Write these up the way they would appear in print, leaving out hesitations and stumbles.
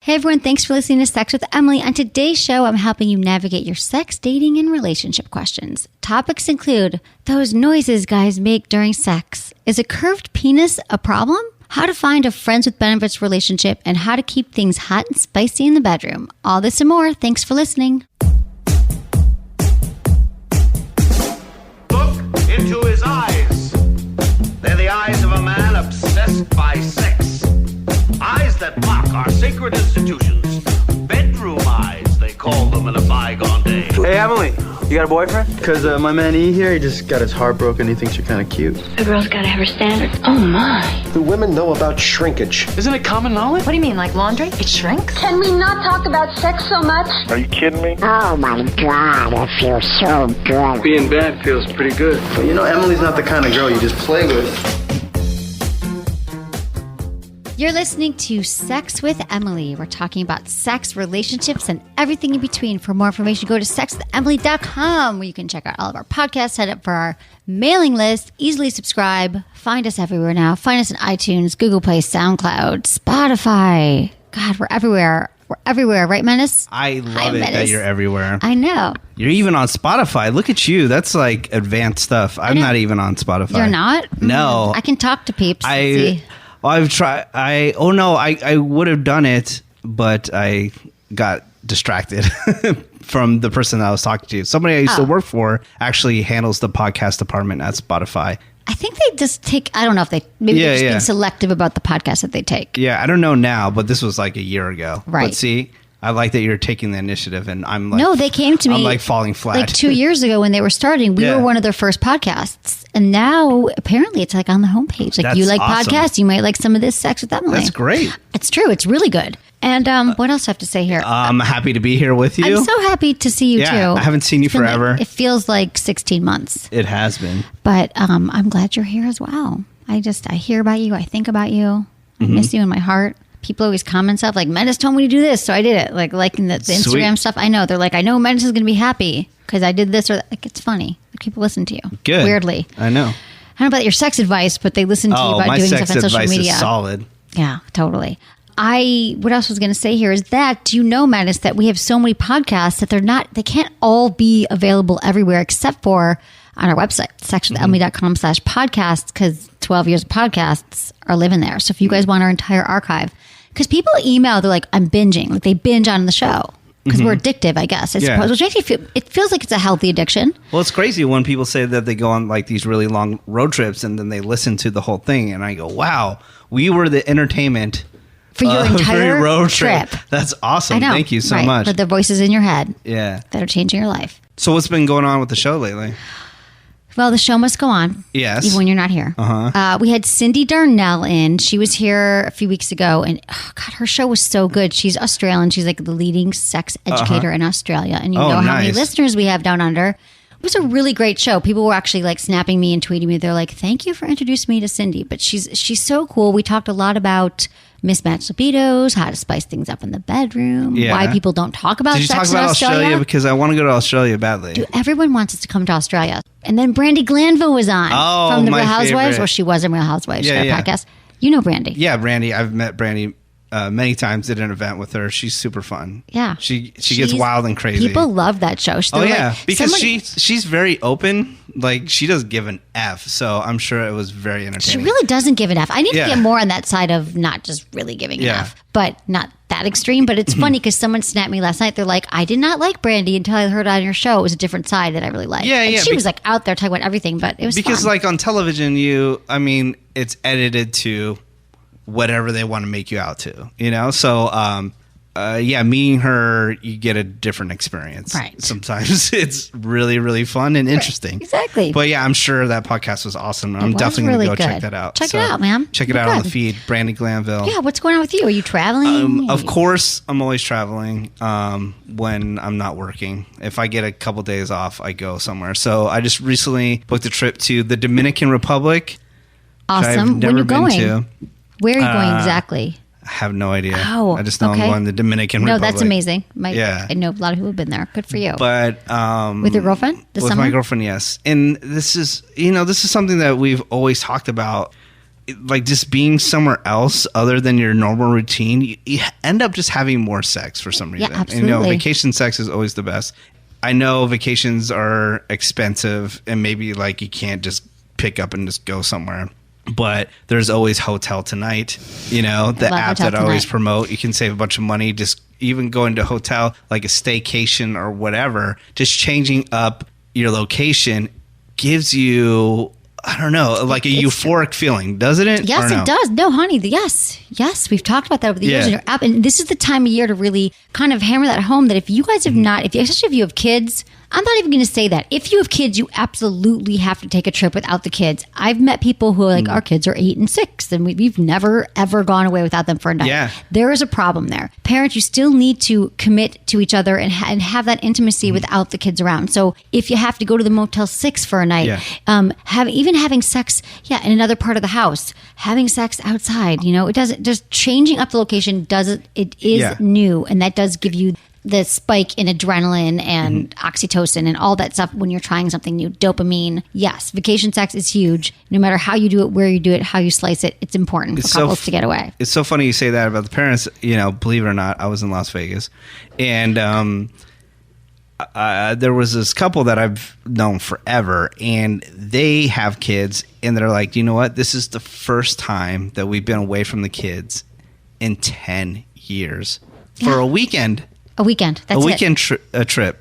Hey everyone, thanks for listening to Sex with Emily. On today's show, I'm helping you navigate your sex, dating, and relationship questions. Topics include those noises guys make during sex. Is a curved penis a problem? How to find a friends with benefits relationship, and how to keep things hot and spicy in the bedroom. All this and more. Thanks for listening. Look into his eyes. They're the eyes of a man obsessed by sex. Eyes that mock our sacred institutions. Bedroom eyes, they call them in a bygone day. Hey, Emily, you got a boyfriend? Because my man E here, he just got his heart broken. He thinks you're kind of cute. A girl's got to have her standards. Oh, my. Do women know about shrinkage? Isn't it common knowledge? What do you mean, like laundry? It shrinks? Can we not talk about sex so much? Are you kidding me? Oh my God, it feels so good. Being bad feels pretty good. But you know, Emily's not the kind of girl you just play with. You're listening to Sex with Emily. We're talking about sex, relationships, and everything in between. For more information, go to sexwithemily.com, where you can check out all of our podcasts, head up for our mailing list, easily subscribe, find us everywhere now. Find us on iTunes, Google Play, SoundCloud, Spotify. God, we're everywhere. We're everywhere, right, Menace? I love it that you're everywhere. I know. You're even on Spotify. Look at you. That's like advanced stuff. I'm not even on Spotify. You're not? No. I can talk to peeps. I've tried. I would have done it, but I got distracted from the person that I was talking to. Somebody I used to work for actually handles the podcast department at Spotify. I think they just take, I don't know if they, maybe they're just being selective about the podcast that they take. Yeah, I don't know now, but this was like a year ago. Right. But see, I like that you're taking the initiative, and I'm like... No, they came to me... I'm like falling flat. Like 2 years ago when they were starting, we were one of their first podcasts. And now, apparently, it's like on the homepage. Like, That's you like awesome. Podcasts, you might like some of this Sex with Emily. That's great. It's true. It's really good. And what else do I have to say here? I'm happy to be here with you. I'm so happy to see you, too. I haven't seen you forever. It feels like 16 months. It has been. But I'm glad you're here as well. I hear about you. I think about you. I miss you in my heart. People always comment stuff like, Menace told me to do this, so I did it. Like liking the Instagram stuff. I know. They're like, I know Menace is going to be happy because I did this or that. Like, it's funny. People listen to you. Good. Weirdly. I know. I don't know about your sex advice, but they listen to you about doing stuff on social media. My sex advice is solid. Yeah, totally. What else I was going to say here is that, do you know, Menace, that we have so many podcasts that they can't all be available everywhere except for on our website, sexwithemily.com/podcasts, because 12 years of podcasts are living there. So if you guys want our entire archive, because people email, they're like, I'm binging. Like, they binge on the show because we're addictive, I guess, I suppose. Which makes it feels like it's a healthy addiction. Well, it's crazy when people say that they go on like these really long road trips and then they listen to the whole thing. And I go, wow, we were the entertainment for your entire road trip. That's awesome. I know, Thank you so much. For the voices in your head that are changing your life. So what's been going on with the show lately? Well, the show must go on. Yes. Even when you're not here. We had Cindy Darnell in. She was here a few weeks ago. And, God, her show was so good. She's Australian. She's like the leading sex educator in Australia. And you know how many listeners we have down under. It was a really great show. People were actually like snapping me and tweeting me. They're like, thank you for introducing me to Cindy. But she's so cool. We talked a lot about mismatched libidos, how to spice things up in the bedroom, why people don't talk about sex in Australia. Did you talk about Australia? Because I want to go to Australia badly. Dude, everyone wants us to come to Australia. And then Brandy Glanville was on from the Real Housewives. Well, she was in Real Housewives. She got a podcast. You know Brandy. Yeah, Brandy. I've met Brandy many times, did an event with her. She's super fun. Yeah. She gets wild and crazy. People love that show. Because she's very open. Like, she doesn't give an F. So I'm sure it was very entertaining. She really doesn't give an F. I need to get more on that side of not just really giving an F, but not that extreme. But it's funny because someone snapped me last night. They're like, I did not like Brandy until I heard on your show. It was a different side that I really liked. And she was like out there talking about everything, but it was because fun. Like on television, it's edited to whatever they want to make you out to, you know? So, meeting her, you get a different experience. Right. Sometimes it's really, really fun and interesting. Exactly. But yeah, I'm sure that podcast was awesome. I'm definitely going to go check that out. Check it out, man. Check it out on the feed. Brandy Glanville. Yeah, what's going on with you? Are you traveling? Of course, I'm always traveling when I'm not working. If I get a couple days off, I go somewhere. So I just recently booked a trip to the Dominican Republic. Awesome. When are you going? Where are you going exactly? I have no idea. Oh, I just know I'm going to the Dominican Republic. No, that's amazing. I know a lot of people have been there. Good for you. But with your girlfriend this with summer? My girlfriend, yes. And this is something that we've always talked about like just being somewhere else other than your normal routine, you end up just having more sex for some reason. Yeah, absolutely. And, vacation sex is always the best. I know vacations are expensive and maybe like you can't just pick up and just go somewhere. But there's always Hotel Tonight, the app that I always promote. You can save a bunch of money just even going to a hotel, like a staycation or whatever. Just changing up your location gives you, I don't know, like a euphoric feeling, doesn't it? Yes, it does. No, honey, yes. We've talked about that over the years in your app. And this is the time of year to really kind of hammer that home that if you guys have not, especially if you have kids, I'm not even going to say that. If you have kids, you absolutely have to take a trip without the kids. I've met people who are like, our kids are 8 and 6, and we've never, ever gone away without them for a night. Yeah. There is a problem there. Parents, you still need to commit to each other and have that intimacy without the kids around. So if you have to go to the Motel 6 for a night, having sex, in another part of the house, having sex outside, it doesn't, just changing up the location it is new, and that does give you the spike in adrenaline and oxytocin and all that stuff when you're trying something new. Dopamine. Yes, vacation sex is huge. No matter how you do it, where you do it, how you slice it, it's important for couples to get away. It's so funny you say that about the parents. Believe it or not, I was in Las Vegas, and there was this couple that I've known forever, and they have kids, and they're like, you know what? This is the first time that we've been away from the kids in 10 years for a weekend. A weekend. That's a weekend trip, But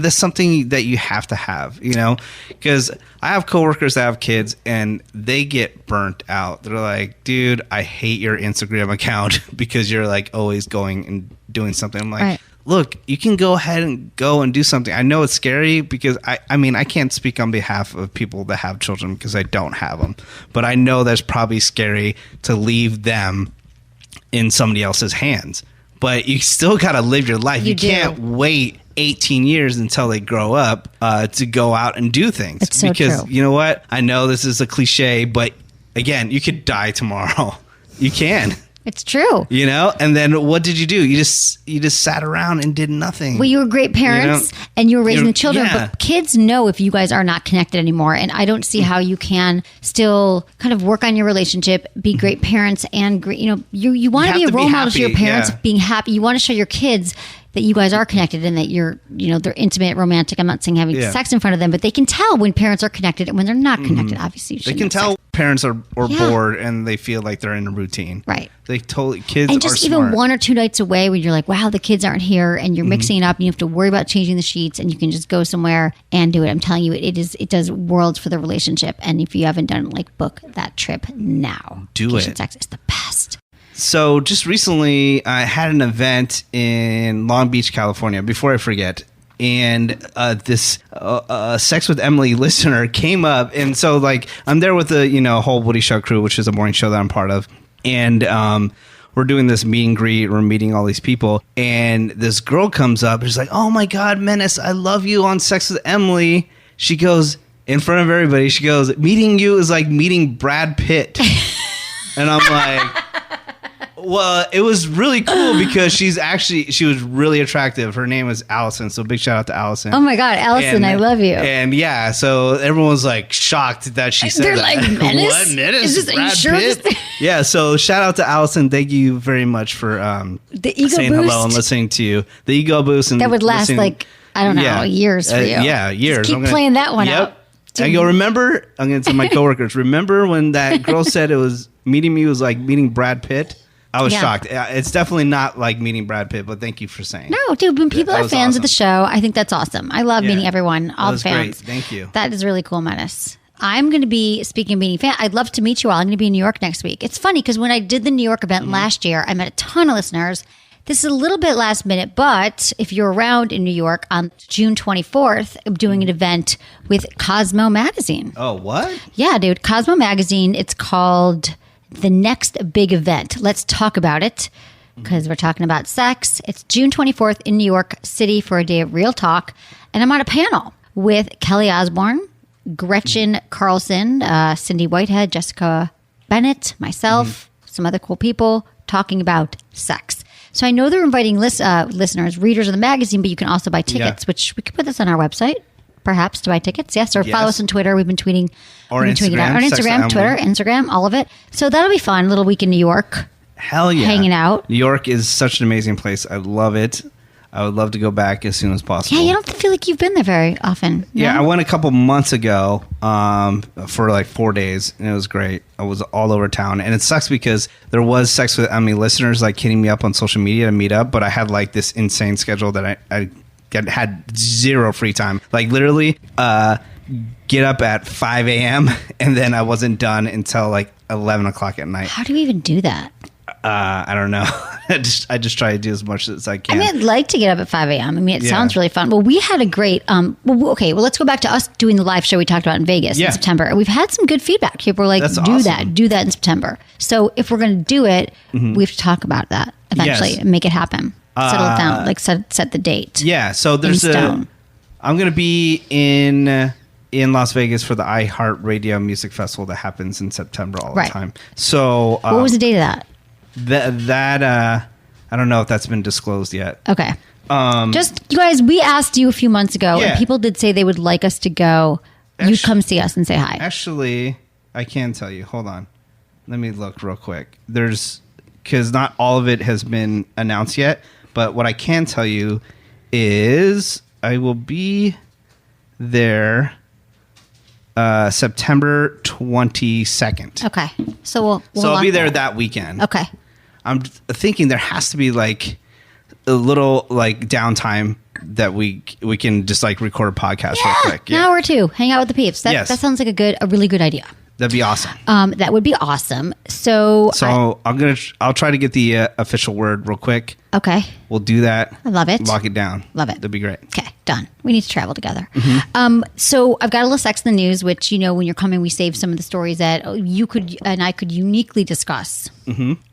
there's something that you have to have, because I have coworkers that have kids and they get burnt out. They're like, dude, I hate your Instagram account because you're like always going and doing something. I'm like, look, you can go ahead and go and do something. I know it's scary because I can't speak on behalf of people that have children because I don't have them, but I know that's probably scary to leave them in somebody else's hands. But you still got to live your life. You can't wait 18 years until they grow up to go out and do things. It's so because true. You know what? I know this is a cliche, but again, you could die tomorrow. You can. It's true. And then what did you do? You just sat around and did nothing. Well, you were great parents and you were raising the children, but kids know if you guys are not connected anymore. And I don't see how you can still kind of work on your relationship, be great parents, and great, you want to be a role model to your parents, being happy. You want to show your kids that you guys are connected and that you're, they're intimate, romantic. I'm not saying having sex in front of them, but they can tell when parents are connected and when they're not connected. Obviously, they can tell parents are bored and they feel like they're in a routine. Right. They totally, kids and just are even smart. 1 or 2 nights away when you're like, wow, the kids aren't here, and you're mixing it up and you have to worry about changing the sheets, and you can just go somewhere and do it. I'm telling you, it does worlds for the relationship. And if you haven't done it, like, book that trip now. Vacation sex is the best. So just recently, I had an event in Long Beach, California, before I forget. And this Sex with Emily listener came up. And so, like, I'm there with the, whole Woody Show crew, which is a morning show that I'm part of. And we're doing this meet and greet. We're meeting all these people. And this girl comes up. And she's like, oh, my God, Menace, I love you on Sex with Emily. She goes, in front of everybody, she goes, meeting you is like meeting Brad Pitt. And I'm like... Well, it was really cool because she was really attractive. Her name is Allison, so big shout out to Allison. Oh my God, Allison, I love you. And yeah, so everyone was like shocked that she said that. They're like, Menace? What, Menace? Is this, Brad are you sure Pitt? Yeah, so shout out to Allison. Thank you very much for the ego saying boost? hello and listening to you. The ego boost. And that would last like, I don't know, years for you. Yeah, years. Just keep playing that one out. I go, remember, I'm going to tell my coworkers, remember when that girl said it was meeting me was like meeting Brad Pitt? I was shocked. It's definitely not like meeting Brad Pitt, but thank you for saying. No, dude, when people are fans of the show, I think that's awesome. I love meeting everyone, all the fans. Great. Thank you. That is really cool, Menace. I'm going to be, speaking of meeting fans, I'd love to meet you all. I'm going to be in New York next week. It's funny because when I did the New York event last year, I met a ton of listeners. This is a little bit last minute, but if you're around in New York on June 24th, I'm doing an event with Cosmo Magazine. Oh, what? Yeah, dude. Cosmo Magazine. It's called The Next Big Event. Let's talk about it because we're talking about sex. It's June 24th in New York City for a day of real talk. And I'm on a panel with Kelly Osbourne, Gretchen Carlson, Cindy Whitehead, Jessica Bennett, myself, some other cool people talking about sex. So I know they're inviting listeners, readers of the magazine, but you can also buy tickets, which we could put this on our website. perhaps, to buy tickets. Yes, or follow us on Twitter. We've been tweeting. Or we've been tweeting out. On Instagram, Twitter, Instagram, all of it. So that'll be fun. A little week in New York. Hell yeah. Hanging out. New York is such an amazing place. I love it. I would love to go back as soon as possible. Yeah, you don't feel like you've been there very often. No? Yeah, I went a couple months ago for like 4 days, and it was great. I was all over town, and it sucks because there was Sex with Emily listeners like hitting me up on social media to meet up, but I had like this insane schedule that I had zero free time. Like literally get up at 5 a.m. and then I wasn't done until like 11 o'clock at night. How do you even do that? I don't know. I just try to do as much as I can. I mean, I'd like to get up at 5 a.m. I mean, it sounds really fun. Well, we had a great, let's go back to us doing the live show we talked about in Vegas in September. And we've had some good feedback. People were like, do that in September. So if we're going to do it, we have to talk about that eventually and make it happen. Settle it down, like set the date. Yeah. So there's I'm going to be in Las Vegas for the iHeartRadio Music Festival that happens in September all the time. So what was the date of that? That I don't know if that's been disclosed yet. Okay. Just, you guys, we asked you a few months ago, and people did say they would like us to go. You come see us and say hi. Actually, I can tell you. Hold on. Let me look real quick. Because not all of it has been announced yet, but what I can tell you is I will be there September 22nd. Okay. So I'll be there that weekend. Okay. I'm thinking there has to be like a little like downtime that we can just like record a podcast real quick. An hour or two, hang out with the peeps. That sounds like a really good idea. That'd be awesome. That would be awesome. So I'll try to get the official word real quick. Okay. We'll do that. I love it. Lock it down. Love it. That'd be great. Okay, done. We need to travel together. So I've got a little sex in the news, which, when you're coming, we save some of the stories that you could and I could uniquely discuss.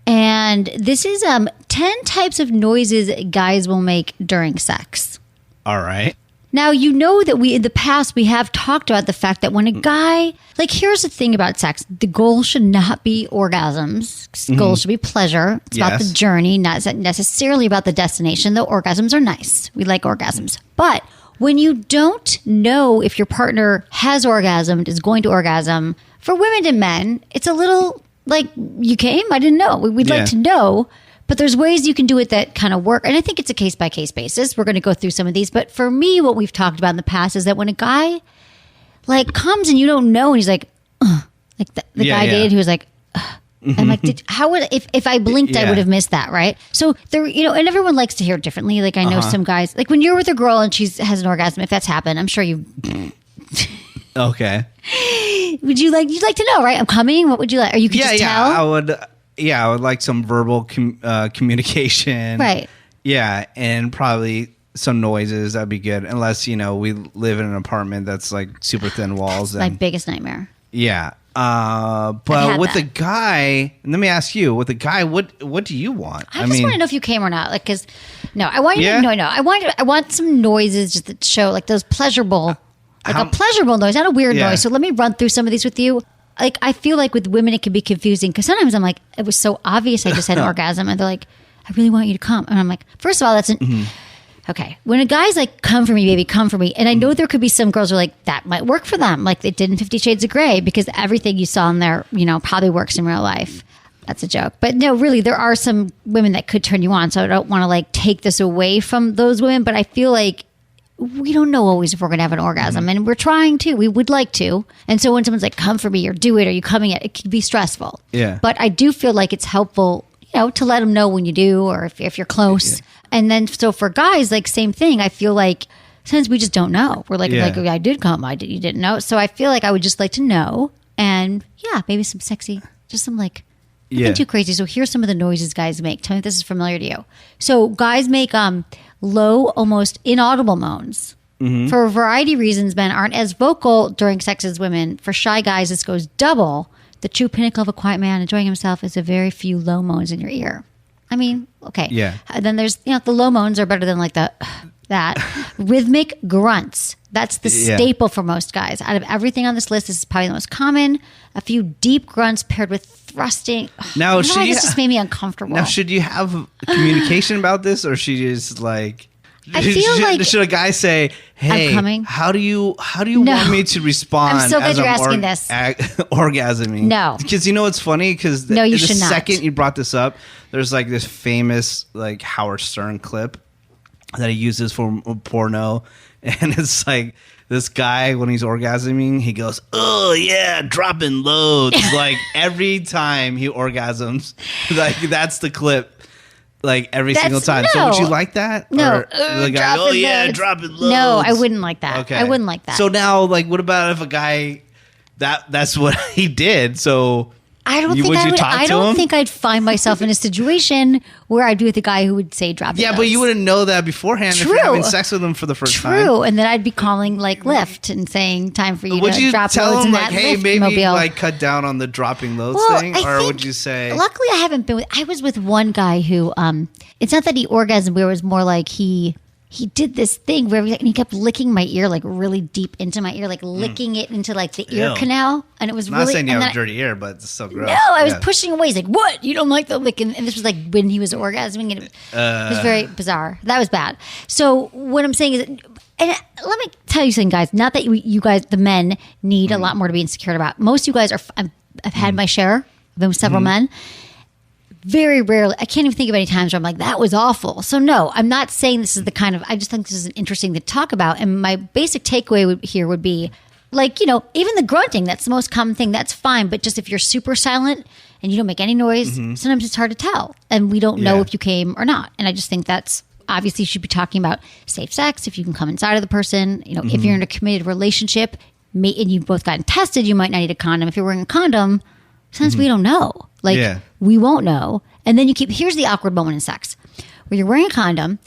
And this is 10 types of noises guys will make during sex. All right. Now, that in the past, we have talked about the fact that when a guy, here's the thing about sex. The goal should not be orgasms. The goal should be pleasure. It's about the journey, not necessarily about the destination, though orgasms are nice. We like orgasms. But when you don't know if your partner has orgasmed, is going to orgasm, for women and men, it's a little like, you came? I didn't know. We'd like to know. But there's ways you can do it that kind of work. And I think it's a case-by-case basis. We're going to go through some of these. But for me, what we've talked about in the past is that when a guy, comes and you don't know, and he's like, the guy dated who was like, I'm like, if I blinked, I would have missed that, right? So there, and everyone likes to hear it differently. Like, I know some guys, when you're with a girl and she has an orgasm, if that's happened, I'm sure you... Okay. You'd like to know, right? I'm coming. What would you like? Or you could just tell? I would... Yeah, I would like some verbal communication. Right. Yeah, and probably some noises. That'd be good. Unless, we live in an apartment that's like super thin walls. That's my biggest nightmare. Yeah. But with the guy, let me ask you, with the guy, what do you want? I just want to know if you came or not. I want you to know. I want some noises just that show those pleasurable, a pleasurable noise, not a weird noise. So let me run through some of these with you. I feel like with women, it can be confusing because sometimes I'm like, it was so obvious I just had an orgasm. And they're like, I really want you to come. And I'm like, first of all, that's okay. When a guy's like, come for me, baby, come for me. And I know there could be some girls who are like, that might work for them. Like it did in 50 Shades of Grey because everything you saw in there, probably works in real life. That's a joke. But no, really, there are some women that could turn you on. So I don't want to take this away from those women. But I feel like we don't know always if we're going to have an orgasm, and we're trying to. We would like to. And so when someone's like, come for me or do it, or you coming it can be stressful. Yeah. But I do feel like it's helpful, to let them know when you do or if you're close. Yeah. And then, so for guys, same thing. I feel like sometimes we just don't know. We're like, I did come. You didn't know. So I feel like I would just like to know. And maybe some sexy, just some nothing too crazy. So here's some of the noises guys make. Tell me if this is familiar to you. So guys make low, almost inaudible moans. For a variety of reasons, men aren't as vocal during sex as women. For shy guys, this goes double. The true pinnacle of a quiet man enjoying himself is a very few low moans in your ear. I mean, okay. Yeah. And then there's, the low moans are better than that. Rhythmic grunts. That's the staple for most guys. Out of everything on this list, this is probably the most common. A few deep grunts paired with thrusting. Now, this just made me uncomfortable. Now, should you have communication about this, or she just I feel like should a guy say, "Hey, I'm coming. How do you want me to respond?" I'm so glad you're asking this. Orgasming. No, because you know what's funny? Because no, you the should not. second you brought this up, there's like this famous like Howard Stern clip that he uses for porno, and it's like this guy when he's orgasming, he goes, "Oh yeah, dropping loads." Like every time he orgasms, like that's the clip. Like every single time. So would you like that? No. Or the guy, oh yeah, loads. dropping loads. No, I wouldn't like that. Okay. I wouldn't like that. So now, like, what about if a guy that's what he did? So I don't think I'd find myself in a situation where I'd be with a guy who would say drop it. Yeah, but you wouldn't know that beforehand if you're having sex with him for the first time. True, and then I'd be calling like Lyft and saying time for you would to you drop tell loads him in like, that hey, Lyft maybe mobile. like cut down on the dropping loads thing, or would you say? Luckily, I haven't been with. I was with one guy who. It's not that he orgasmed. It was more like he did this thing where he kept licking my ear, like really deep into my ear, like licking it into like the ear canal, and it was I'm really. not saying you and have a dirty ear, but it's so gross. No, I was pushing away. He's like, "What? You don't like the licking?" And this was like when he was orgasming, and it was very bizarre. That was bad. So what I'm saying is, and let me tell you something, guys. Not that you guys, the men, need a lot more to be insecure about. Most of you guys are. I've had my share. I've been with several men. Very rarely, I can't even think of any times where I'm like, that was awful. So no, I'm not saying this is the kind of, I just think this is interesting to talk about. And my basic takeaway here would be like, even the grunting, that's the most common thing. That's fine. But just if you're super silent and you don't make any noise, sometimes it's hard to tell. And we don't know if you came or not. And I just think that's, obviously you should be talking about safe sex. If you can come inside of the person, if you're in a committed relationship and you've both gotten tested, you might not need a condom. If you're wearing a condom, sometimes we don't know. Like, we won't know. And then here's the awkward moment in sex where you're wearing a condom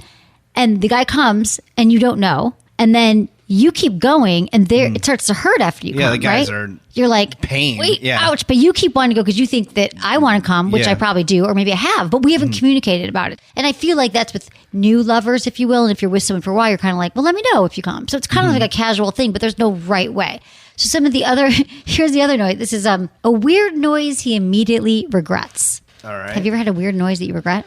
and the guy comes and you don't know. And then you keep going and it starts to hurt after you come, the guys right? are You're like, pain. Wait, ouch. But you keep wanting to go because you think that I want to come, which I probably do, or maybe I have, but we haven't communicated about it. And I feel like that's with new lovers, if you will. And if you're with someone for a while, you're kind of like, well, let me know if you come. So it's kind of like a casual thing, but there's no right way. So some of the other, here's the other noise. This is a weird noise he immediately regrets. All right. Have you ever had a weird noise that you regret?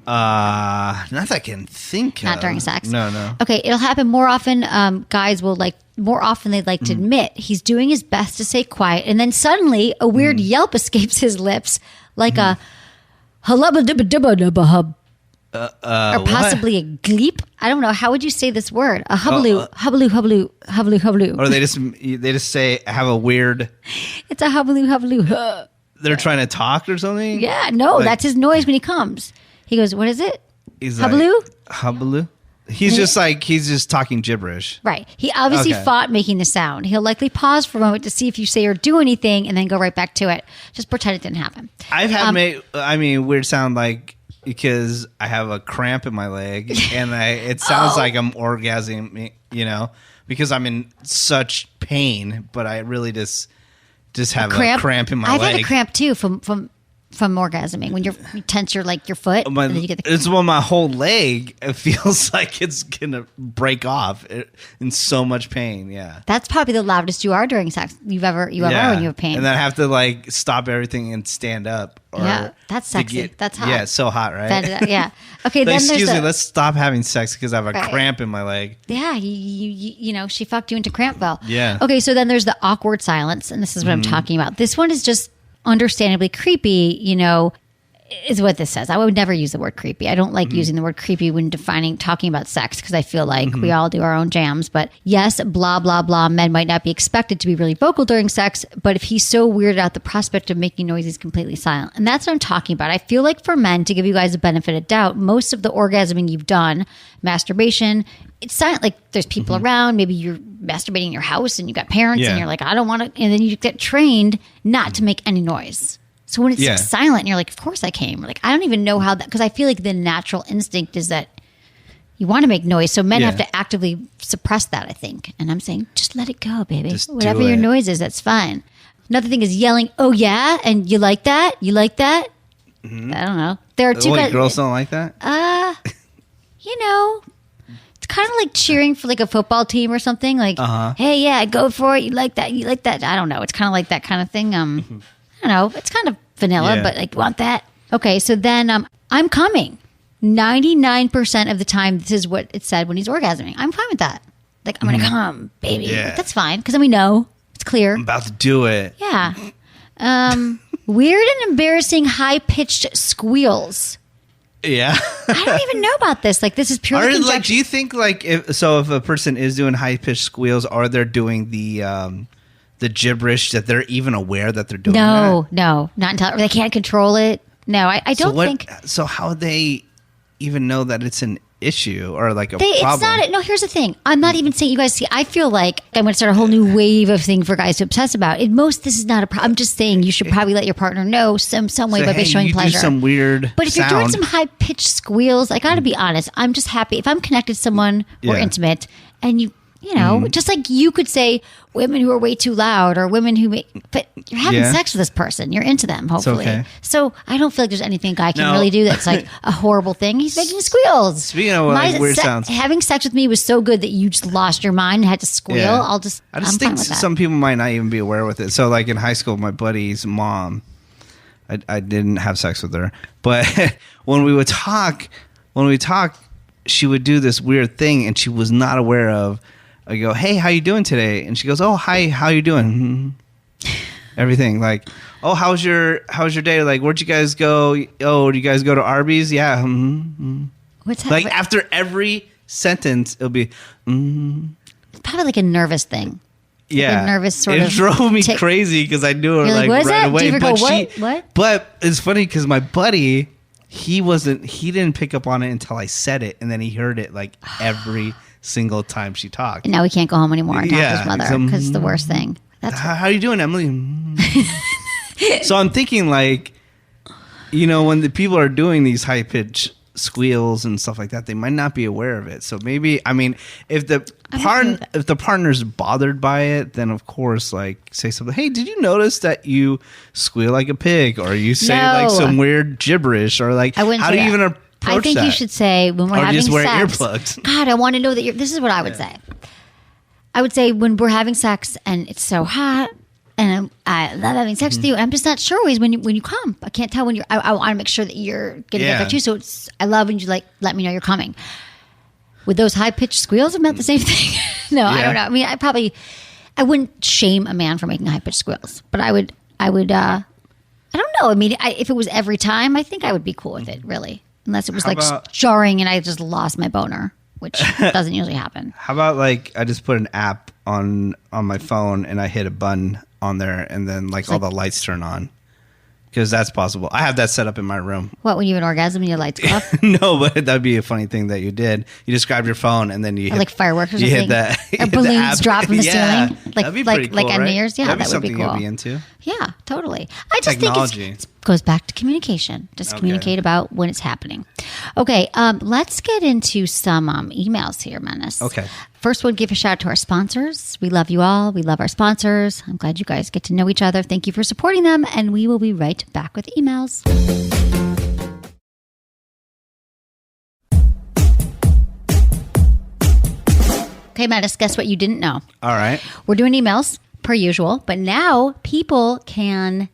Not that I can think Not of. during sex. No. Okay, it'll happen more often. Guys will more often they'd like to admit he's doing his best to stay quiet, and then suddenly a weird yelp escapes his lips, like a hub. Or possibly a gleep. I don't know. How would you say this word? A hubbaloo, hubbaloo. Or they just say have a weird. It's a hubbaloo. They're trying to talk or something. Yeah, no, that's his noise when he comes. He goes, "What is it? He's hubbaloo? Like, hubbaloo." He's just talking gibberish. Right. He obviously fought making the sound. He'll likely pause for a moment to see if you say or do anything, and then go right back to it. Just pretend it didn't happen. I've had weird sound like. Because I have a cramp in my leg, and it sounds like I'm orgasming, because I'm in such pain, but I really just have a cramp in my leg. I've had a cramp too from orgasming when you tense your foot, and then you get the. It's when my whole leg it feels like it's gonna break off in so much pain. Yeah, that's probably the loudest you are during sex you ever when you have pain, and then I have to stop everything and stand up. That's sexy. That's hot. Yeah, it's so hot, right? Yeah. Okay. Then excuse me. Let's stop having sex because I have a cramp in my leg. Yeah, you she fucked you into Crampville. Yeah. Okay, so then there's the awkward silence, and this is what I'm talking about. This one is just understandably creepy, is what this says. I would never use the word creepy. I don't like using the word creepy when talking about sex because I feel like we all do our own jams. But yes, blah, blah, blah. Men might not be expected to be really vocal during sex, but if he's so weirded out the prospect of making noise, he's completely silent. And that's what I'm talking about. I feel like for men, to give you guys a benefit of doubt, most of the orgasming you've done, masturbation, it's silent. Like there's people around. Maybe you're masturbating in your house and you got parents and you're like, I don't want to. And then you get trained not to make any noise. So when it's silent and you're like, of course I came. Like, I don't even know how that, because I feel like the natural instinct is that you want to make noise. So men have to actively suppress that, I think. And I'm saying, just let it go, baby. Just whatever your noise is, that's fine. Another thing is yelling, oh yeah? And you like that? You like that? I don't know. There are two guys. Girls don't like that? It's kind of like cheering for like a football team or something. Like, hey, yeah, go for it. You like that? You like that? I don't know. It's kind of like that kind of thing. I don't know. It's kind of vanilla, but like, want that? Okay, so then I'm coming. 99% of the time, this is what it said when he's orgasming. I'm fine with that. Like, I'm going to come, baby. Yeah. Like, that's fine. Because then we know. It's clear. I'm about to do it. Yeah. Weird and embarrassing high-pitched squeals. Yeah. I don't even know about this. Like, this is purely conjecture. Like, do you think, like, if a person is doing high-pitched squeals, are they doing the gibberish that they're even aware that they're doing that? No. Not until they can't control it. No, I don't think. So how would they even know that it's an issue or like a It's problem? not. No, here's the thing. I'm not even saying you guys see. I feel like I'm going to start a whole new wave of thing for guys to obsess about. This is not a problem. I'm just saying you should probably let your partner know some way by showing pleasure. Do some weird But if sound. you're doing some high pitched squeals, I got to be honest. I'm just happy if I'm connected to someone we're intimate, and you know, just like you could say women who are way too loud or women who but you're having sex with this person. You're into them, hopefully. Okay. So I don't feel like there's anything a guy can really do that's like a horrible thing. He's making squeals. Speaking of weird sounds. Having sex with me was so good that you just lost your mind and had to squeal. Yeah. I just I'm fine think with that. some people might not even be aware with it. So like in high school, my buddy's mom, I didn't have sex with her, but when we would talk, she would do this weird thing and she was not aware of. I go, hey, how you doing today? And she goes, oh, hi, how you doing? Everything like, oh, how's your day? Like, where'd you guys go? Oh, do you guys go to Arby's? Yeah. What's that? Like after every sentence, it'll be, It's probably like a nervous thing. yeah, like a nervous sort it of drove me tick. crazy because I knew her You're like, like what is right that? away. Do you ever But go, what? But it's funny because my buddy, he didn't pick up on it until I said it, and then he heard it like every single time she talked. And now he can't go home anymore and talk to Yeah, his mother because it's the worst thing. That's How you doing, Emily? So I'm thinking like, you know, when the people are doing these high pitched squeals and stuff like that, they might not be aware of it. So maybe, I mean, if the partner's bothered by it, then of course, like say something. Hey, did you notice that you squeal like a pig, or you say like some weird gibberish, or like I wouldn't how say do you that. even approach I think that? you should say when we're Or having just wear sex. earplugs. God, I want to know that this is what I would say. I would say when we're having sex and it's so hot and I love having sex with you. I'm just not sure always when you come. I can't tell when you're. I want to make sure that you're getting it back too. So I love when you like let me know you're coming. With those high pitched squeals, I'm not the same thing. No, I don't know. I mean, I wouldn't shame a man for making high pitched squeals, but I would. I don't know. I mean, if it was every time, I think I would be cool with it. Really, unless it was jarring and I just lost my boner, which doesn't usually happen. How about like I just put an app on my phone and I hit a button on there and then like all the lights turn on, because that's possible. I have that set up in my room. What, when you have an orgasm and your lights go off? No, but that'd be a funny thing that you did. You just grab your phone and then you hit, like fireworks or you something. hit that, Or balloons drop from the Yeah. ceiling, That'd be pretty cool, on New right? Year's. Yeah, That'd that would be something cool. you'd be into. Yeah, totally. I just Technology. think it goes back to communication. Just communicate about when it's happening. Okay, let's get into some emails here, Menace. Okay. First one, give a shout out to our sponsors. We love you all. We love our sponsors. I'm glad you guys get to know each other. Thank you for supporting them, and we will be right back with emails. Okay, Menace, guess what you didn't know? All right. We're doing emails per usual, but now people can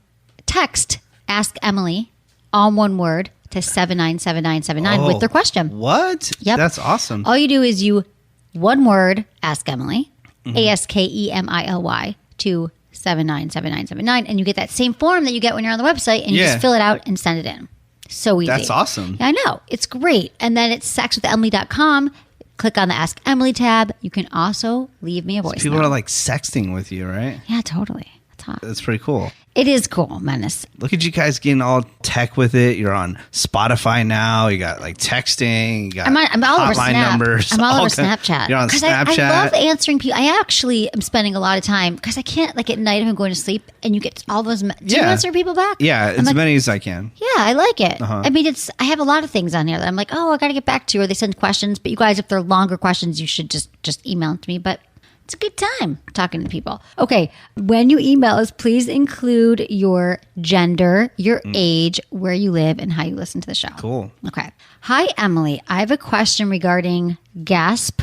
text Ask Emily, all one word, to 797979 with their question. What? Yep. That's awesome. All you do is one word, Ask Emily, ASKEMILY, to 797979, and you get that same form that you get when you're on the website, and you just fill it out and send it in. So easy. That's awesome. I know. It's great. And then it's sexwithemily.com. Click on the Ask Emily tab. You can also leave me a voice People note. are like sexting with you, right? Yeah, totally. That's hot. That's pretty cool. It is cool, Menace. Look at you guys getting all tech with it. You're on Spotify now. You got like texting. You got I'm all over hotline Snap. numbers. I'm all over kind- Snapchat. You're on Snapchat. I love answering people. I actually am spending a lot of time because I can't, like at night if I'm going to sleep and you get all those. Do you answer people back? Yeah, as many as I can. Yeah, I like it. Uh-huh. I mean, I have a lot of things on here that I'm like, oh, I got to get back to you, or they send questions. But you guys, if they're longer questions, you should just email them to me. But it's a good time talking to people. Okay, when you email us, please include your gender, your age, where you live, and how you listen to the show. Cool. Okay. Hi, Emily. I have a question regarding gasp,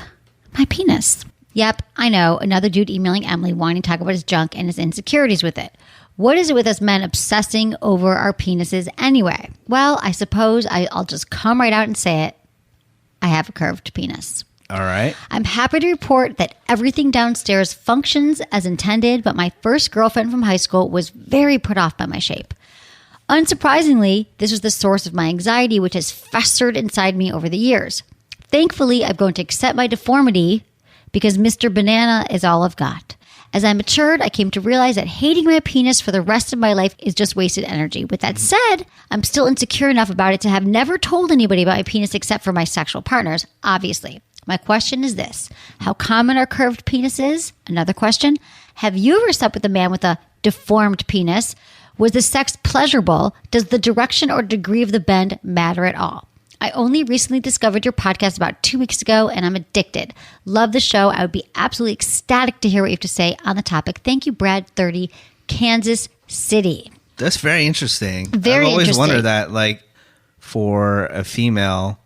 my penis. Yep, I know. Another dude emailing Emily wanting to talk about his junk and his insecurities with it. What is it with us men obsessing over our penises anyway? Well, I suppose I'll just come right out and say it. I have a curved penis. All right. I'm happy to report that everything downstairs functions as intended, but my first girlfriend from high school was very put off by my shape. Unsurprisingly, this was the source of my anxiety, which has festered inside me over the years. Thankfully, I've grown to accept my deformity because Mr. Banana is all I've got. As I matured, I came to realize that hating my penis for the rest of my life is just wasted energy. With that said, I'm still insecure enough about it to have never told anybody about my penis except for my sexual partners, obviously. My question is this. How common are curved penises? Another question. Have you ever slept with a man with a deformed penis? Was the sex pleasurable? Does the direction or degree of the bend matter at all? I only recently discovered your podcast about 2 weeks ago, and I'm addicted. Love the show. I would be absolutely ecstatic to hear what you have to say on the topic. Thank you, Brad 30, Kansas City. That's very interesting. Very I've always interesting. wondered that, like, for a female.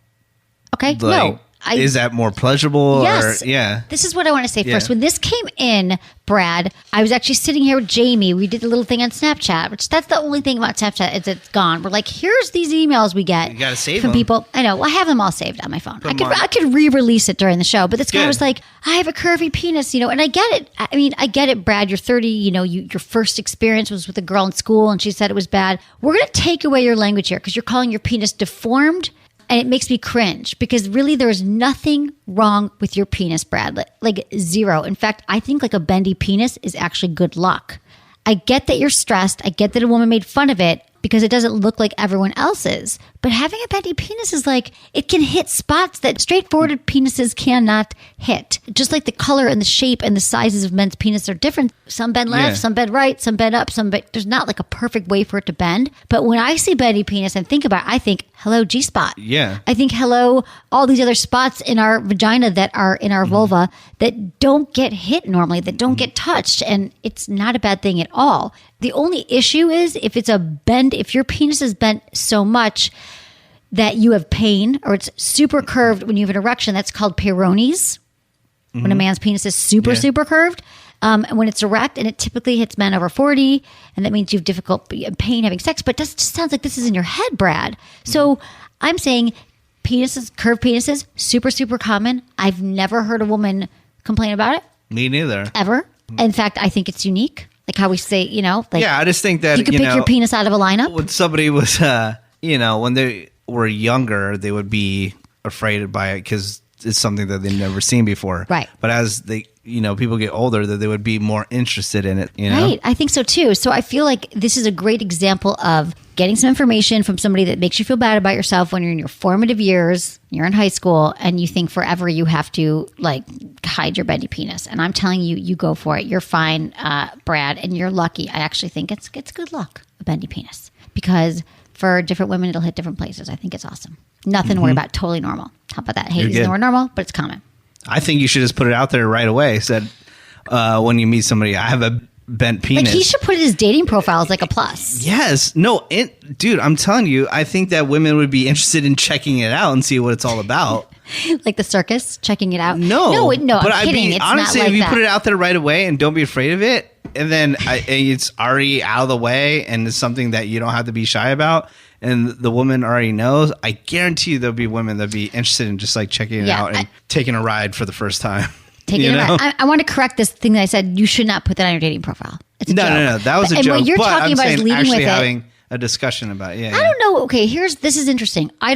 Okay, like, no. Is that more pleasurable? Yes. Or, yeah. This is what I want to say Yeah. first. When this came in, Brad, I was actually sitting here with Jamie. We did a little thing on Snapchat, which that's the only thing about Snapchat is it's gone. We're like, here's these emails we get You gotta save from them. people. I know. Well, I have them all saved on my phone. Put 'em on. I could re-release it during the show. But this guy Good. was like, I have a curvy penis, and I get it. I mean, I get it, Brad. You're 30. Your first experience was with a girl in school, and she said it was bad. We're going to take away your language here because you're calling your penis deformed. And it makes me cringe because really there is nothing wrong with your penis, Brad. Like zero. In fact, I think like a bendy penis is actually good luck. I get that you're stressed. I get that a woman made fun of it because it doesn't look like everyone else's. But having a bendy penis is like, it can hit spots that straightforward penises cannot hit. Just like the color and the shape and the sizes of men's penis are different. Some bend left, Yeah. some bend right, some bend up, there's not like a perfect way for it to bend. But when I see bendy penis and think about it, I think, hello, G-spot. Yeah. I think, hello, all these other spots in our vagina that are in our vulva that don't get hit normally, that don't get touched. And it's not a bad thing at all. The only issue is if it's a bend, if your penis is bent so much that you have pain or it's super curved when you have an erection, that's called Peyronie's. When a man's penis is super curved. And when it's erect, and it typically hits men over 40, and that means you have difficult pain having sex. But that just sounds like this is in your head, Brad. So I'm saying penises, curved penises, super common. I've never heard a woman complain about it. Me neither. Ever. In fact, I think it's unique. Like how we say, like Yeah, I just think that, you could pick your penis out of a lineup. when somebody was, when they were younger, they would be afraid by it because it's something that they've never seen before. Right. But as people get older, that they would be more interested in it. Right. I think so too. So I feel like this is a great example of getting some information from somebody that makes you feel bad about yourself when you're in your formative years, you're in high school, and you think forever you have to hide your bendy penis. And I'm telling you, you go for it. You're fine, Brad, and you're lucky. I actually think it's good luck, a bendy penis, because for different women, it'll hit different places. I think it's awesome. Nothing to worry about. Totally normal. How about that? Hey, You're isn't the good. word normal, but it's common. I think you should just put it out there right away. Said when you meet somebody, I have a bent penis. Like he should put his dating profile as like a plus. Yes. No, dude, I'm telling you, I think that women would be interested in checking it out and see what it's all about. Like the circus, checking it out. No. No, But I'm kidding. It's honestly, not like if you that. put it out there right away and don't be afraid of it, and then it's already out of the way and it's something that you don't have to be shy about, and the woman already knows, I guarantee you there'll be women that'll be interested in just checking it out and taking a ride for the first time. I want to correct this thing that I said. You should not put that on your dating profile. It's a joke. No. That was a and joke. what you're but talking I'm about is saying leading actually with having a discussion about it. I don't know. Okay, this is interesting. I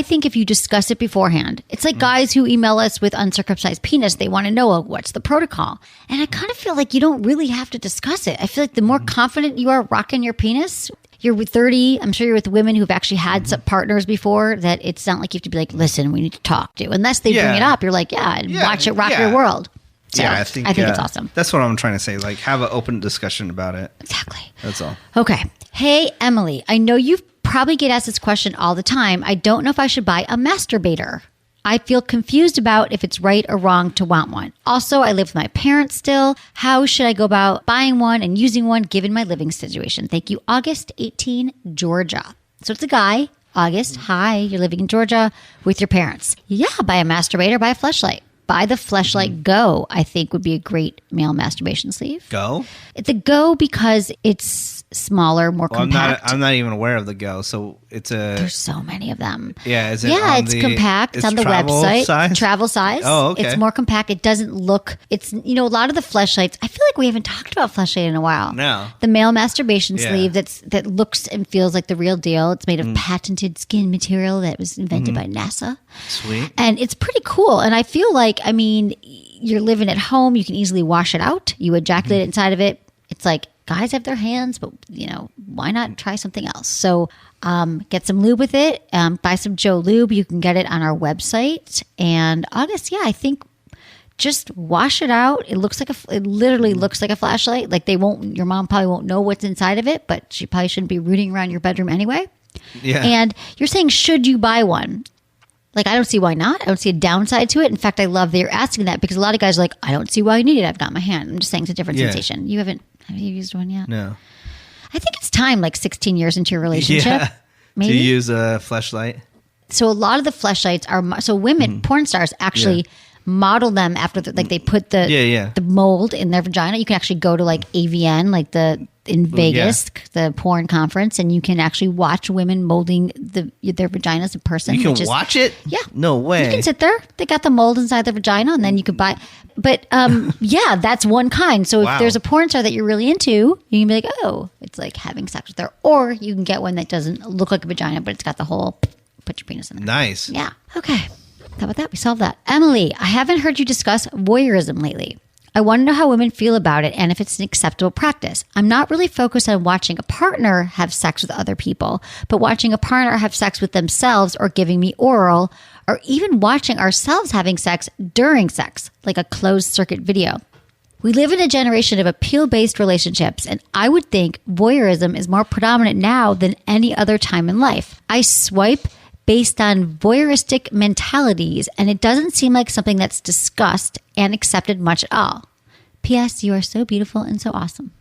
think if you discuss it beforehand, it's like guys who email us with uncircumcised penis. They want to know what's the protocol. And I kind of feel like you don't really have to discuss it. I feel like the more confident you are rocking your penis, you're with 30. I'm sure you're with women who've actually had some partners before that it's not like you have to be like, listen, we need to talk to. Unless they bring it up, you're like, watch it rock your world. So I think it's awesome. That's what I'm trying to say. Have an open discussion about it. Exactly. That's all. Okay. Hey, Emily, I know you probably get asked this question all the time. I don't know if I should buy a masturbator. I feel confused about if it's right or wrong to want one. Also, I live with my parents still. How should I go about buying one and using one given my living situation? Thank you. August 18, Georgia. So it's a guy. August, hi, you're living in Georgia with your parents. Yeah, buy a masturbator, buy a fleshlight. buy the Fleshlight Go, I think would be a great male masturbation sleeve. Go? It's a Go because it's smaller, more compact. I'm not even aware of the Go, so it's a... There's so many of them. Yeah, is it it's compact. It's on the website. Size? Travel size. Oh, okay. It's more compact. It doesn't look... It's, a lot of the Fleshlights... I feel like we haven't talked about Fleshlight in a while. No. The male masturbation sleeve that looks and feels like the real deal. It's made of patented skin material that was invented by NASA. Sweet. And it's pretty cool. And I feel like, you're living at home. You can easily wash it out. You ejaculate inside of it. It's like guys have their hands, but why not try something else? So get some lube with it. Buy some Joe Lube. You can get it on our website. And August, I think just wash it out. It literally looks like a flashlight. Like your mom probably won't know what's inside of it, but she probably shouldn't be rooting around your bedroom anyway. Yeah. And you're saying, should you buy one? Like, I don't see why not. I don't see a downside to it. In fact, I love that you're asking that because a lot of guys are like, I don't see why you need it. I've got my hand. I'm just saying it's a different sensation. Have you used one yet? No. I think it's time, like 16 years into your relationship. Maybe. Do you use a fleshlight? So a lot of the fleshlights are, so women, porn stars actually model them after, they put the mold in their vagina. You can actually go to like AVN, like in Vegas, the porn conference, and you can actually watch women molding their vaginas in person. You can watch it? Yeah. No way. You can sit there. They got the mold inside the vagina, and then you could buy. But that's one kind. So if there's a porn star that you're really into, you can be like, oh, it's like having sex with her. Or you can get one that doesn't look like a vagina, but it's got the whole, put your penis in there. Nice. Yeah. Okay. How about that? We solved that. Emily, I haven't heard you discuss voyeurism lately. I want to know how women feel about it and if it's an acceptable practice. I'm not really focused on watching a partner have sex with other people, but watching a partner have sex with themselves or giving me oral, or even watching ourselves having sex during sex, like a closed circuit video. We live in a generation of appeal-based relationships, and I would think voyeurism is more predominant now than any other time in life. I swipe based on voyeuristic mentalities, and it doesn't seem like something that's discussed and accepted much at all. P.S. You are so beautiful and so awesome.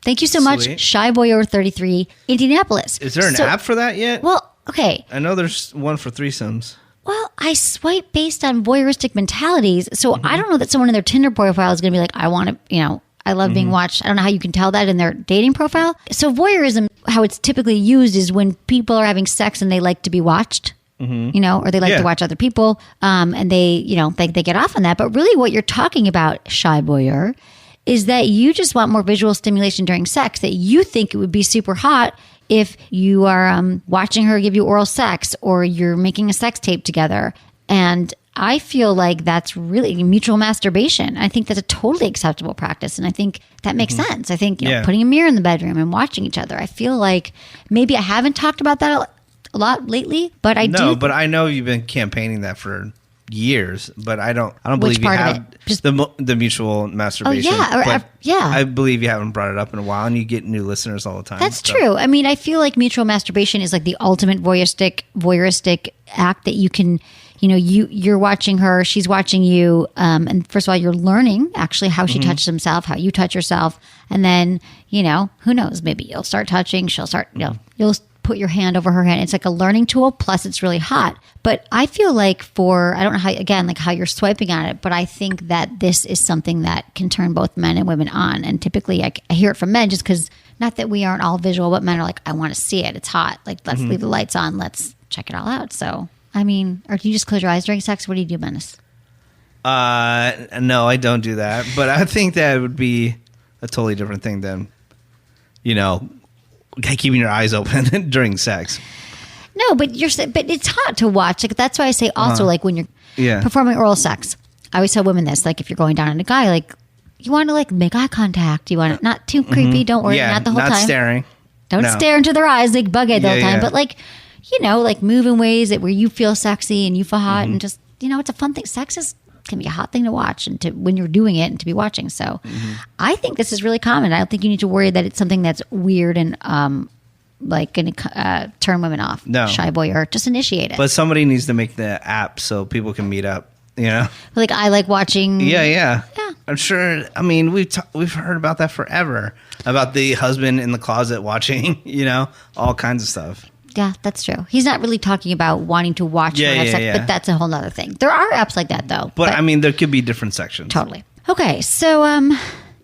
Thank you so much, Shy Voyeur 33, Indianapolis. Is there an app for that yet? Well, okay. I know there's one for threesomes. Well, I swipe based on voyeuristic mentalities, so I don't know that someone in their Tinder profile is going to be like, I want to, I love being watched. I don't know how you can tell that in their dating profile. So voyeurism, how it's typically used is when people are having sex and they like to be watched, or they like to watch other people, and they get off on that. But really what you're talking about, Shy Voyeur, is that you just want more visual stimulation during sex, that you think it would be super hot if you are watching her give you oral sex or you're making a sex tape together. And I feel like that's really mutual masturbation. I think that's a totally acceptable practice. And I think that makes sense. I think putting a mirror in the bedroom and watching each other. I feel like maybe I haven't talked about that a lot lately, but I do. No, but I know you've been campaigning that for years, but I don't believe you have just the mutual masturbation. Oh, yeah. I believe you haven't brought it up in a while, and you get new listeners all the time. That's true. I mean, I feel like mutual masturbation is like the ultimate voyeuristic act that you can, you're watching her, she's watching you, and first of all, you're learning actually how she touches himself, how you touch yourself, and then, who knows, maybe you'll start touching, she'll start, you'll put your hand over her hand. It's like a learning tool, plus it's really hot. But I feel like I don't know how you're swiping on it, but I think that this is something that can turn both men and women on. And typically I hear it from men just because, not that we aren't all visual, but men are like, I want to see it. It's hot. Like, let's leave the lights on. Let's check it all out. So, or do you just close your eyes during sex? What do you do, Menace? No, I don't do that. But I think that would be a totally different thing than, keeping your eyes open during sex. No, but it's hot to watch. Like, that's why I say also, like when you're performing oral sex, I always tell women this, like if you're going down on a guy, like you want to like make eye contact. You want it not too creepy. Don't worry, not the whole time. Not staring. Don't stare into their eyes like bug-eyed the whole time. But like, like move in ways that where you feel sexy and you feel hot and just, it's a fun thing. Sex can be a hot thing to watch and when you're doing it and to be watching. So I think this is really common. I don't think you need to worry that it's something that's weird and like going to turn women off. No. Shy Voyeur, just initiate it. But somebody needs to make the app so people can meet up, Like I like watching. Yeah. I'm sure. I mean, we've heard about that forever, about the husband in the closet watching, all kinds of stuff. Yeah, that's true. He's not really talking about wanting to watch her have sex, but that's a whole other thing. There are apps like that, though. But I mean, there could be different sections. Totally. Okay, so,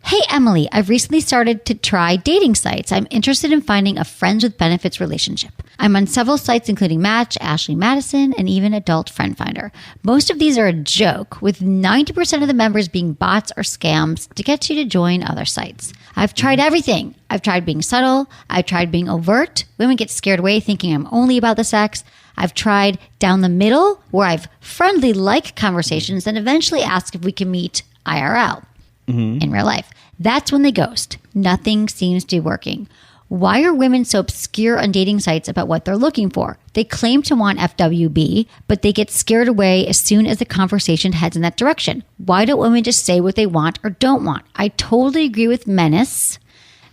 hey, Emily, I've recently started to try dating sites. I'm interested in finding a friends with benefits relationship. I'm on several sites, including Match, Ashley Madison, and even Adult Friend Finder. Most of these are a joke, with 90% of the members being bots or scams to get you to join other sites. I've tried everything. I've tried being subtle. I've tried being overt. Women get scared away thinking I'm only about the sex. I've tried down the middle, where I've friendly like conversations and eventually ask if we can meet IRL, in real life. That's when they ghost. Nothing seems to be working. Why are women so obscure on dating sites about what they're looking for? They claim to want FWB, but they get scared away as soon as the conversation heads in that direction. Why don't women just say what they want or don't want? I totally agree with Menace.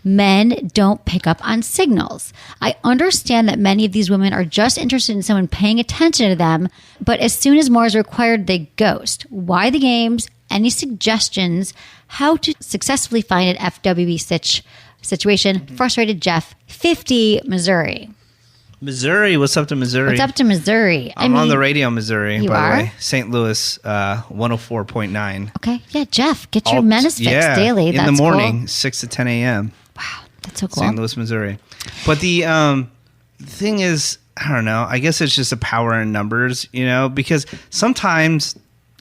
Men don't pick up on signals. I understand that many of these women are just interested in someone paying attention to them, but as soon as more is required, they ghost. Why the games? Any suggestions how to successfully find an FWB situation? Frustrated Jeff, 50, Missouri. Missouri? What's up to Missouri? What's up to Missouri? I'm on the radio, Missouri, you by are? the way. St. Louis, 104.9. Okay. Yeah, Jeff, get your Menace fix daily. That's in the morning, cool. 6 to 10 a.m. Wow, that's so cool. St. Louis, Missouri. But the thing is, I don't know, I guess it's just a power in numbers, because sometimes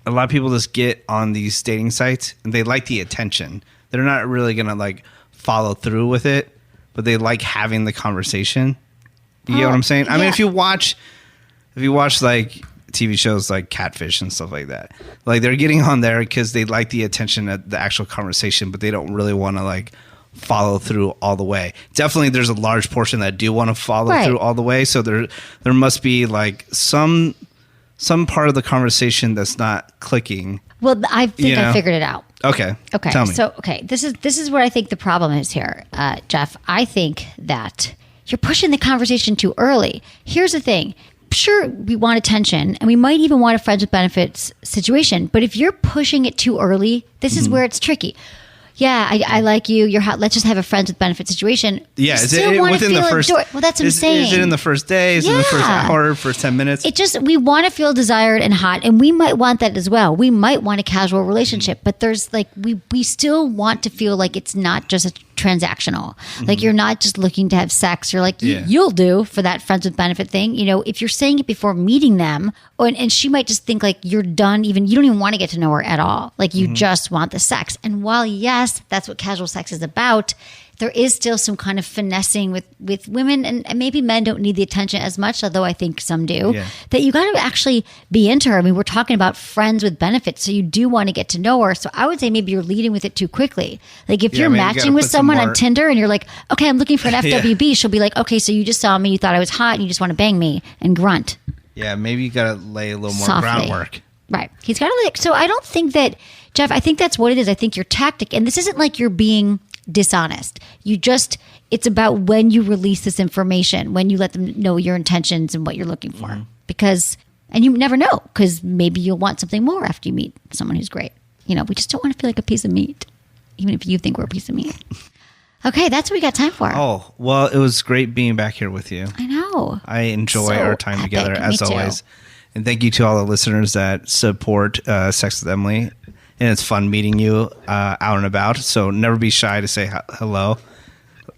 a lot of people just get on these dating sites and they like the attention. They're not really going to follow through with it, but they like having the conversation. You get what I'm saying? I mean, if you watch TV shows like Catfish and stuff like that, they're getting on there because they like the attention at the actual conversation, but they don't really want to follow through all the way. Definitely there's a large portion that do want to follow through all the way. So there must be some part of the conversation that's not clicking. Well, I think I figured it out. Okay. Tell me. So, this is what I think the problem is here, Jeff. I think that you're pushing the conversation too early. Here's the thing. Sure, we want attention, and we might even want a friends with benefits situation. But if you're pushing it too early, this is where it's tricky. Yeah, I like you. You're hot. Let's just have a friends with benefits situation. Yeah, is it within the first? Well, that's what I'm saying. Is it in the first day? Is it in the first hour? First 10 minutes? We want to feel desired and hot, and we might want that as well. We might want a casual relationship, but there's we still want to feel like it's not just a transactional. You're not just looking to have sex. You're you'll do for that friends with benefit thing. If you're saying it before meeting them, and she might just think you're done. You don't even want to get to know her at all. You just want the sex. And while yes, that's what casual sex is about, there is still some kind of finessing with women, and maybe men don't need the attention as much, although I think some do, that you got to actually be into her. I mean, we're talking about friends with benefits, so you do want to get to know her. So I would say maybe you're leading with it too quickly. If you're matching with someone on Tinder and you're like, okay, I'm looking for an FWB, she'll be like, okay, so you just saw me, you thought I was hot, and you just want to bang me and grunt. Yeah, maybe you got to lay a little more groundwork. Right. He's got to so I don't think that, Jeff, I think that's what it is. I think your tactic, and this isn't like you're being dishonest. It's about when you release this information, when you let them know your intentions and what you're looking for. And you never know, because maybe you'll want something more after you meet someone who's great. We just don't want to feel like a piece of meat, even if you think we're a piece of meat. Okay, that's what we got time for. Oh, well, it was great being back here with you. I know. I enjoy our time together, as always. And thank you to all the listeners that support Sex with Emily. And it's fun meeting you out and about. So never be shy to say hello.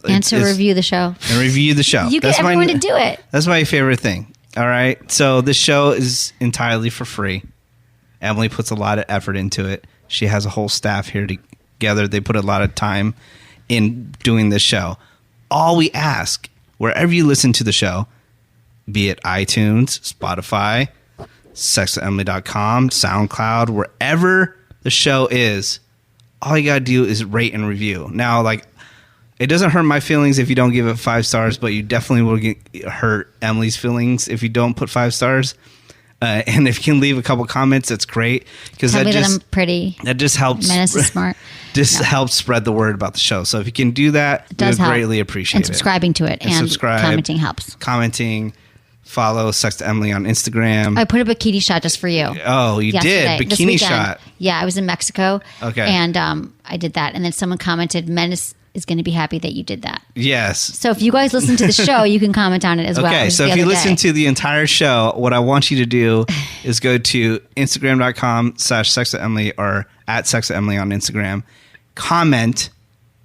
And to review the show. And review the show. You get everyone to do it. That's my favorite thing. All right. So this show is entirely for free. Emily puts a lot of effort into it. She has a whole staff here together. They put a lot of time in doing this show. All we ask, wherever you listen to the show, be it iTunes, Spotify, sexwithemily.com, SoundCloud, wherever the show is, all you got to do is rate and review. Now, it doesn't hurt my feelings if you don't give it 5 stars, but you definitely will hurt Emily's feelings if you don't put 5 stars. And if you can leave a couple comments, that's great. Because that I'm pretty. That just helps. Menace is smart. Helps spread the word about the show. So if you can do that, we would greatly appreciate it. And subscribing to it. And commenting helps. Follow Sex to Emily on Instagram. I put a bikini shot just for you. Oh, you did? Bikini shot. Yeah, I was in Mexico. Okay. And I did that. And then someone commented, Menace is going to be happy that you did that. Yes. So if you guys listen to the show, you can comment on it as well. Okay, so if you listen to the entire show, what I want you to do is go to Instagram.com/sexwithemily or @sexwithemily on Instagram. Comment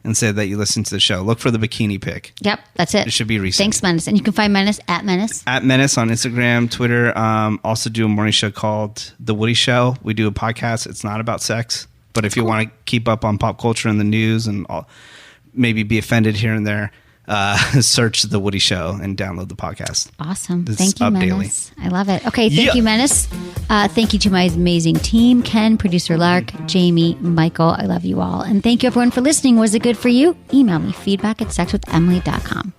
and say that you listened to the show. Look for the bikini pic. Yep, that's it. It should be recent. Thanks, Menace. And you can find Menace at Menace. At Menace on Instagram, Twitter. Also do a morning show called The Woody Show. We do a podcast. It's not about sex. But if you want to keep up on pop culture and the news and maybe be offended here and there, search The Woody Show and download the podcast. Awesome. It's Thank you, up Menace. daily. I love it. Okay, thank you, Menace. Thank you to my amazing team, Ken, producer Lark, Jamie, Michael. I love you all. And thank you, everyone, for listening. Was it good for you? Email me, feedback@sexwithemily.com.